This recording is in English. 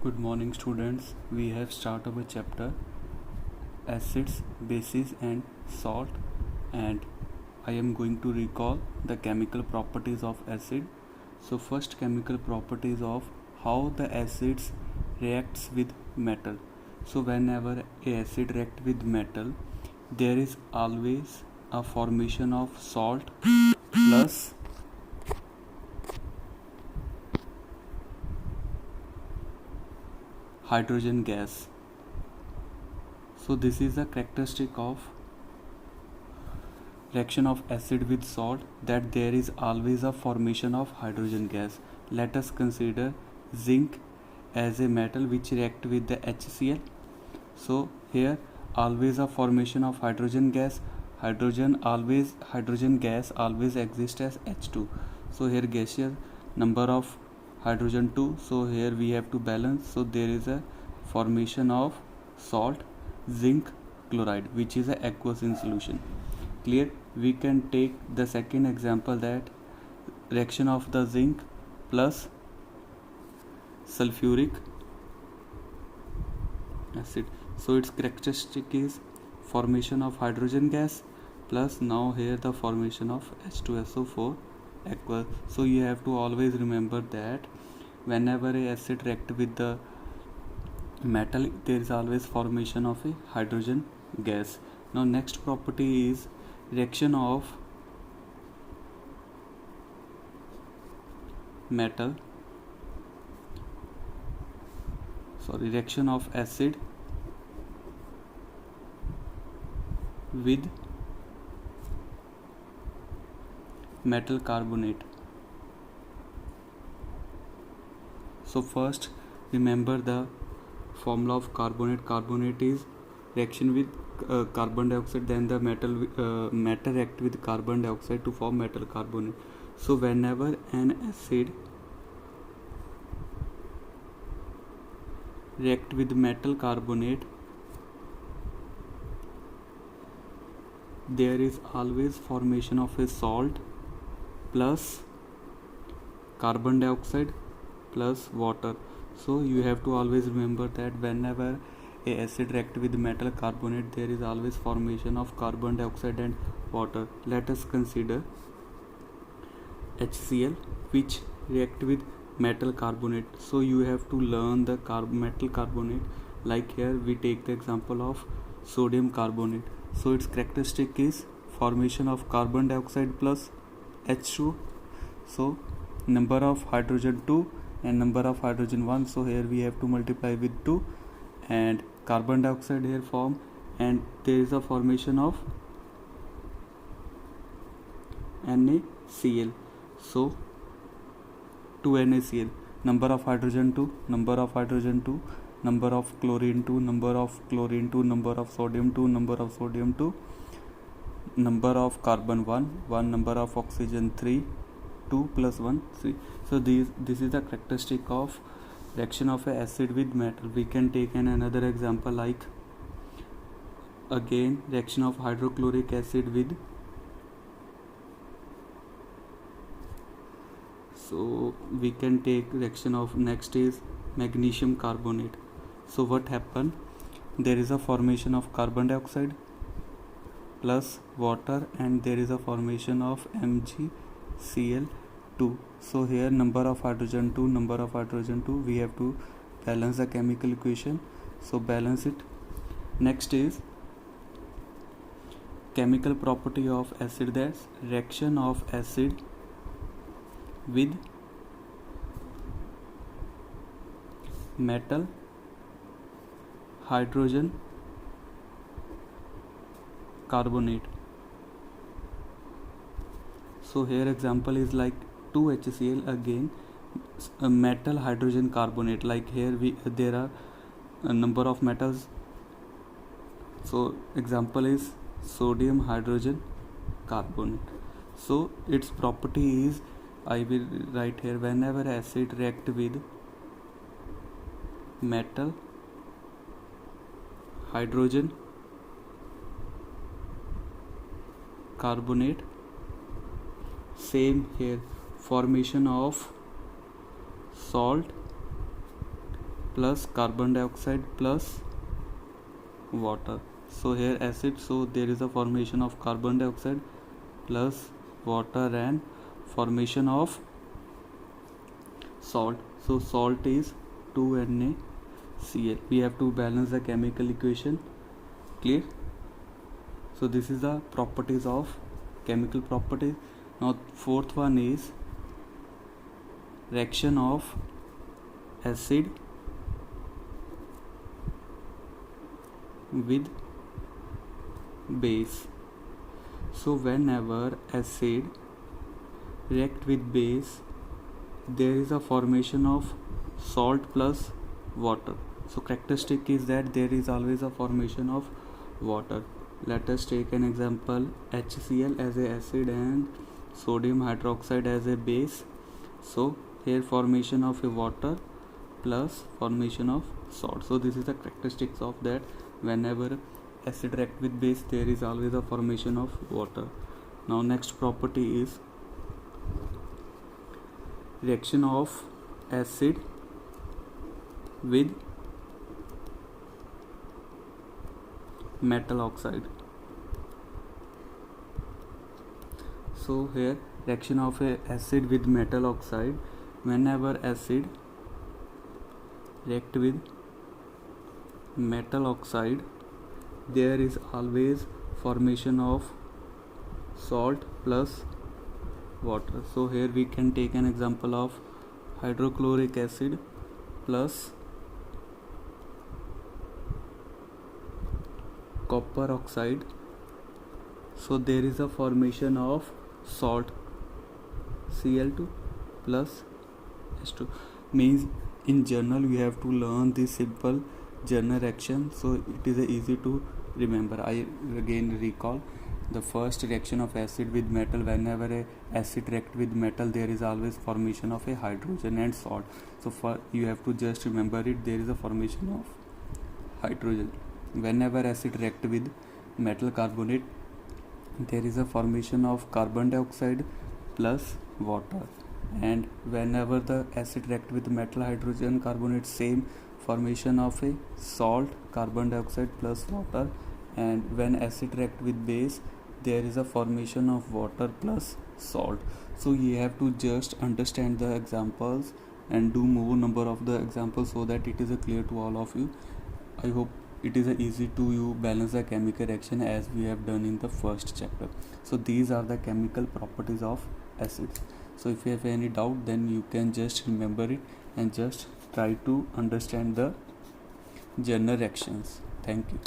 Good morning students. We have started our chapter acids, bases and salt, and I am going to recall the chemical properties of acid. So first chemical properties of how the acids reacts with metal. So whenever a acid react with metal, there is always a formation of salt plus hydrogen gas. So this is a characteristic of reaction of acid with salt, that there is always a formation of hydrogen gas. Let us consider zinc as a metal which react with the HCl. So here always a formation of hydrogen gas. Hydrogen gas always exists as H2. So here gaseous number of hydrogen 2. So here we have to balance. So there is a formation of salt zinc chloride, which is a aqueous in solution. Clear? We can take the second example, that reaction of the zinc plus sulfuric acid. So its characteristic is formation of hydrogen gas plus now here the formation of H2SO4 aqueous. So you have to always remember that whenever a acid react with the metal, there is always formation of a hydrogen gas. Now next property is reaction of reaction of acid with metal carbonate. So first remember the formula of carbonate. Carbonate is reaction with carbon dioxide, then the metal react with carbon dioxide to form metal carbonate. So whenever an acid react with metal carbonate, there is always formation of a salt plus carbon dioxide plus water. So you have to always remember that whenever a acid react with metal carbonate, there is always formation of carbon dioxide and water. Let us consider HCl which react with metal carbonate. So you have to learn the metal carbonate. Like here we take the example of sodium carbonate. So its characteristic is formation of carbon dioxide plus H2. So number of hydrogen 2 and number of hydrogen 1. So here we have to multiply with 2 and carbon dioxide here form, and there is a formation of NaCl. So 2 NaCl, number of hydrogen 2, number of hydrogen 2, number of chlorine 2, number of chlorine 2, number of sodium 2, number of sodium 2, number of carbon 1, number of oxygen 3, 2 plus 1 3. So this is the characteristic of reaction of a acid with metal. We can take another example, like again reaction of hydrochloric acid with, so we can take reaction of next is magnesium carbonate. So what happen, there is a formation of carbon dioxide plus water and there is a formation of MgCl2. So here number of hydrogen 2, we have to balance the chemical equation. So balance it. Next is chemical property of acid, that's reaction of acid with metal hydrogen carbonate. So here example is like 2HCl, again a metal hydrogen carbonate. Like here there are a number of metals. So example is sodium hydrogen carbonate. So its property is, I will write here, whenever acid react with metal hydrogen carbonate, same here, formation of salt plus carbon dioxide plus water. So here acid, so there is a formation of carbon dioxide plus water and formation of salt. So salt is 2NaCl. We have to balance the chemical equation. Clear? So this is the properties of chemical properties. Now fourth one is reaction of acid with base. So whenever acid react with base, there is a formation of salt plus water. So characteristic is that there is always a formation of water. Let us take an example, HCl as a acid and sodium hydroxide as a base. So here formation of a water plus formation of salt. So this is the characteristics of that. Whenever acid react with base, there is always a formation of water. Now next property is reaction of acid with metal oxide. So here reaction of a acid with metal oxide, whenever acid react with metal oxide, there is always formation of salt plus water. So here we can take an example of hydrochloric acid plus copper oxide. So there is a formation of salt Cl2 plus H2. Means in general you have to learn this simple general reaction, so it is easy to remember. I again recall the first reaction of acid with metal. Whenever a acid react with metal, there is always formation of a hydrogen and salt. So for you have to just remember it, there is a formation of hydrogen. Whenever acid react with metal carbonate, there is a formation of carbon dioxide plus water. And whenever the acid react with metal hydrogen carbonate, same formation of a salt, carbon dioxide plus water. And when acid react with base, there is a formation of water plus salt. So you have to just understand the examples and do more number of the examples so that it is clear to all of you. I hope it is easy to you balance the chemical reaction as we have done in the first chapter. So these are the chemical properties of acids. So if you have any doubt, then you can just remember it and just try to understand the general reactions. Thank you.